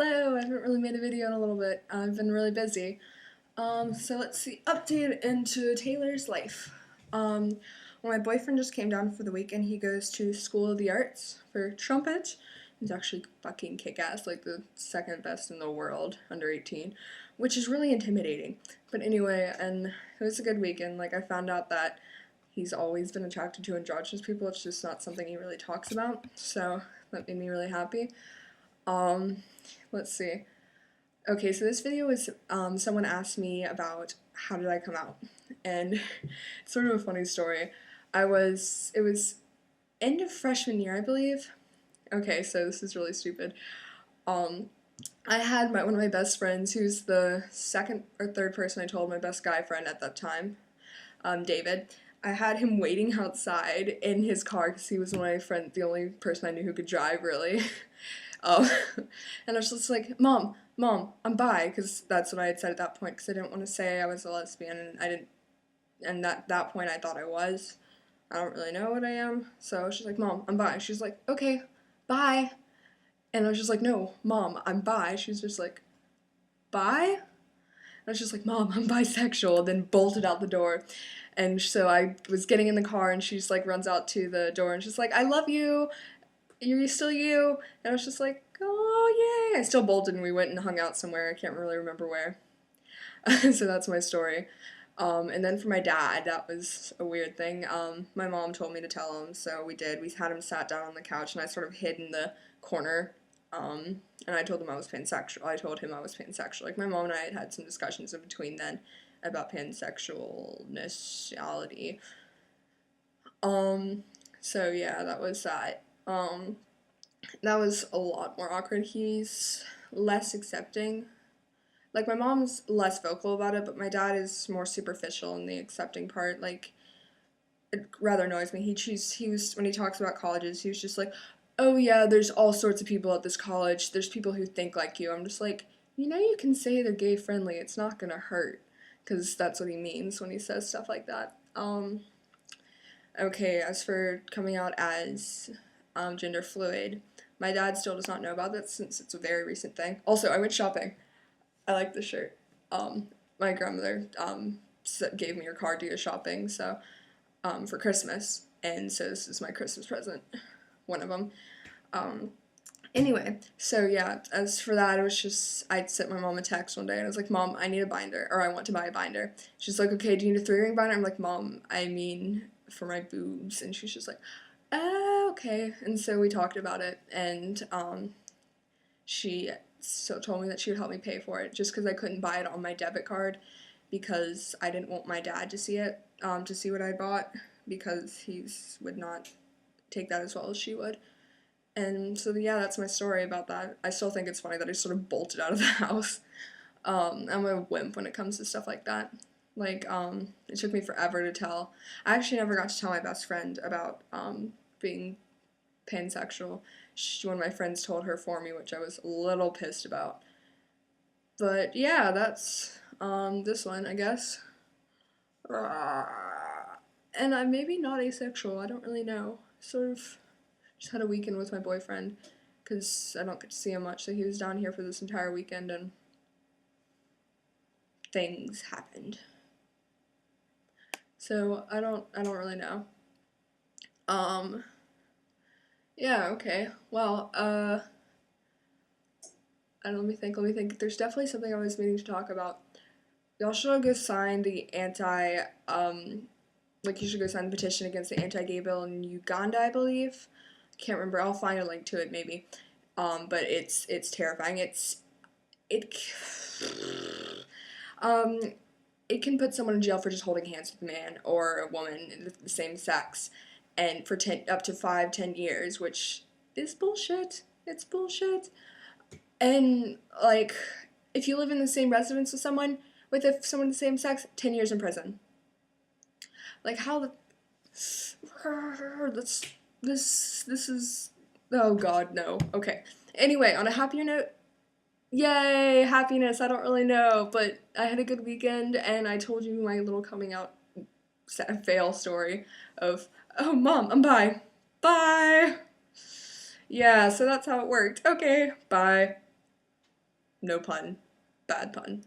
Hello, I haven't really made a video in a little bit. I've been really busy. So let's see, update into Taylor's life. Well, my boyfriend just came down for the weekend. He goes to School of the Arts for trumpet. He's actually fucking kick-ass, like the second best in the world, under 18, which is really intimidating. But anyway, and it was a good weekend. Like, I found out that he's always been attracted to androgynous people. It's just not something he really talks about, so that made me really happy. Um, let's see. Okay, so this video was, someone asked me about how did I come out, and it's sort of a funny story. It was end of freshman year, I believe. Okay, so this is really stupid. Um, I had one of my best friends, who's the second or third person I told, my best guy friend at that time, David. I had him waiting outside in his car because he was one of my friends, the only person I knew who could drive, really. Um, and I was just like, Mom, I'm bi, because that's what I had said at that point, because I didn't want to say I was a lesbian, and I didn't, and at that point I thought I was. I don't really know what I am, so she's like, Mom, I'm bi. She's like, okay, bye. And I was just like, no, Mom, I'm bi. She's just like, bi? I was just like, Mom, I'm bisexual, then bolted out the door. And so I was getting in the car, and she just like runs out to the door, and she's like, I love you, you're still you. And I was just like, oh yay. I still bolted, and we went and hung out somewhere. I can't really remember where. So that's my story. And then for my dad, that was a weird thing. My mom told me to tell him, so we did. We had him sat down on the couch, and I sort of hid in the corner. And I told him I was pansexual. I told him I was pansexual. Like, my mom and I had had some discussions in between then about pansexuality. So yeah, that was that. That was a lot more awkward. He's less accepting. Like, my mom's less vocal about it, but my dad is more superficial in the accepting part. Like, it rather annoys me. He was when he talks about colleges, he was just like, oh yeah, there's all sorts of people at this college. There's people who think like you. I'm just like, you can say they're gay friendly. It's not gonna hurt, because that's what he means when he says stuff like that. Okay, as for coming out as gender fluid, my dad still does not know about that since it's a very recent thing. Also, I went shopping. I like the shirt. My grandmother gave me her card to go shopping, so for Christmas, and so this is my Christmas present, one of them. Anyway, so yeah, as for that, it was just, I sent my mom a text one day, and I was like, Mom, I need a binder, or I want to buy a binder. She's like, okay, do you need a 3-ring binder? I'm like, Mom, I mean, for my boobs. And she's just like, oh, okay. And so we talked about it, and she told me that she would help me pay for it, just because I couldn't buy it on my debit card, because I didn't want my dad to see it, to see what I bought, because he would not take that as well as she would. And so yeah, that's my story about that. I still think it's funny that I sort of bolted out of the house. I'm a wimp when it comes to stuff like that. Like, it took me forever to tell. I actually never got to tell my best friend about being pansexual. One of my friends told her for me, which I was a little pissed about. But yeah, that's this one, I guess. And I'm maybe not asexual. I don't really know. Sort of just had a weekend with my boyfriend, because I don't get to see him much, so he was down here for this entire weekend, and things happened. So I don't really know. Yeah, okay. Well, let me think. There's definitely something I was meaning to talk about. Y'all should go sign the you should go sign the petition against the anti-gay bill in Uganda, I believe. Can't remember. I'll find a link to it maybe. But it's terrifying. It it can put someone in jail for just holding hands with a man or a woman of the same sex, and for up to 5-10 years, which is bullshit. It's bullshit. And like, if you live in the same residence with someone of the same sex, 10 years in prison. Like, how the this is, oh god, no. Okay. Anyway, on a happier note, yay, happiness. I don't really know, but I had a good weekend, and I told you my little coming out fail story of, oh, Mom, I'm bi. Bye. Yeah, so that's how it worked. Okay, bye. No pun. Bad pun.